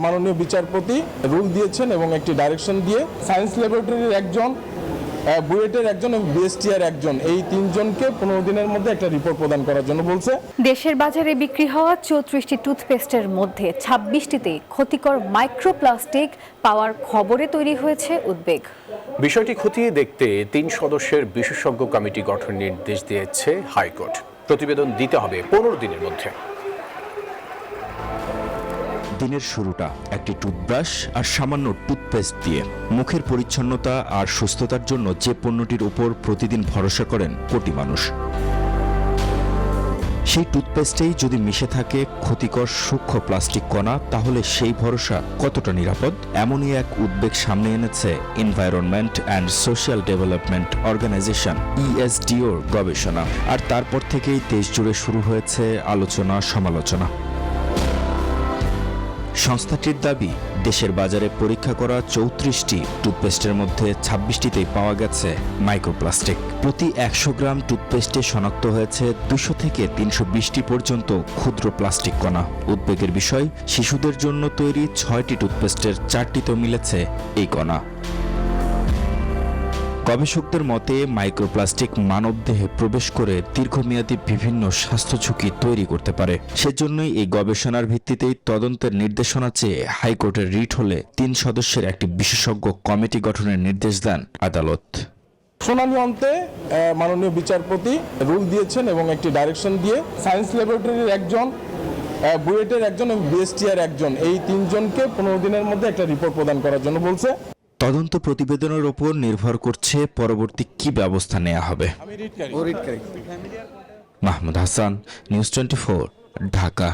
মাননীয় বিচারপতি রুল দিয়েছেন এবং একটি ডাইরেকশন দিয়ে সায়েন্স ল্যাবরেটরির একজন, বুয়েটের একজন এবং বিএসটিআর একজন, এই 3 জনকে 15 দিনের মধ্যে একটা রিপোর্ট প্রদান করার জন্য বলছে। দেশের বাজারে বিক্রি হওয়া 34টি টুথপেস্টের মধ্যে 26টিতে ক্ষতিকর মাইক্রোপ্লাস্টিক পাওয়ার খবরে তৈরি হয়েছে উদ্বেগ। বিষয়টি খতিয়ে দেখতে 3 সদস্যের বিশেষজ্ঞ কমিটি গঠনের নির্দেশ দিয়েছে হাইকোর্ট। প্রতিবেদন দিতে হবে 15 দিনের মধ্যে। দিনের শুরুটা একটি টুথব্রাশ আর সামান্য টুথপেস্ট দিয়ে। মুখের পরিচ্ছন্নতা আর সুস্থতার জন্য যে পণ্যটির উপর প্রতিদিন ভরসা করেন কোটি মানুষ, সেই টুথপেস্টেই যদি মিশে থাকে ক্ষতিকর সূক্ষ্ম প্লাস্টিক কণা, তাহলে সেই ভরসা কতটা নিরাপদ? এমনই এক উদ্বেগ সামনে এনেছে environment and social development organization ESDOর গবেষণা। আর তারপর থেকেই দেশ জুড়ে শুরু হয়েছে আলোচনা সমালোচনা। সংস্থাটির দাবি, দেশের বাজারে পরীক্ষা করা 34টি টুথপেস্টের মধ্যে 26টিতেই পাওয়া গেছে মাইক্রোপ্লাস্টিক। প্রতি 100 গ্রাম টুথপেস্টে শনাক্ত হয়েছে 200 থেকে 320টি পর্যন্ত ক্ষুদ্র প্লাস্টিক কণা। উদ্বেগের বিষয়, শিশুদের জন্য তৈরি 6টি টুথপেস্টের 4টিতেও মিলেছে এই কণা। গবেষকদের মতে মাইক্রোপ্লাস্টিক মানবদেহে প্রবেশ করে দীর্ঘমেয়াদী বিভিন্ন স্বাস্থ্য ঝুঁকি তৈরি করতে পারে। সেজন্যই এই গবেষণার ভিত্তিতেই তদন্তের নির্দেশনা চেয়ে হাইকোর্টের রিট হলে 3 সদস্যের একটি বিশেষজ্ঞ কমিটি গঠনের নির্দেশ দেন আদালত। শুনানি অন্তে মাননীয় বিচারপতি রুল দিয়েছেন এবং একটি ডাইরেকশন দিয়ে সায়েন্স ল্যাবরেটরির একজন, বুয়েটের একজন এবং বিএসটিআর একজন, এই 3 জনকে 15 দিনের মধ্যে একটা রিপোর্ট প্রদান করার জন্য বলছে। তদন্ত প্রতিবেদনের ওপর নির্ভর করছে পরবর্তী কি ব্যবস্থা নেওয়া হবে। রিটকারী মাহমুদ হাসান, নিউজ 24, ঢাকা।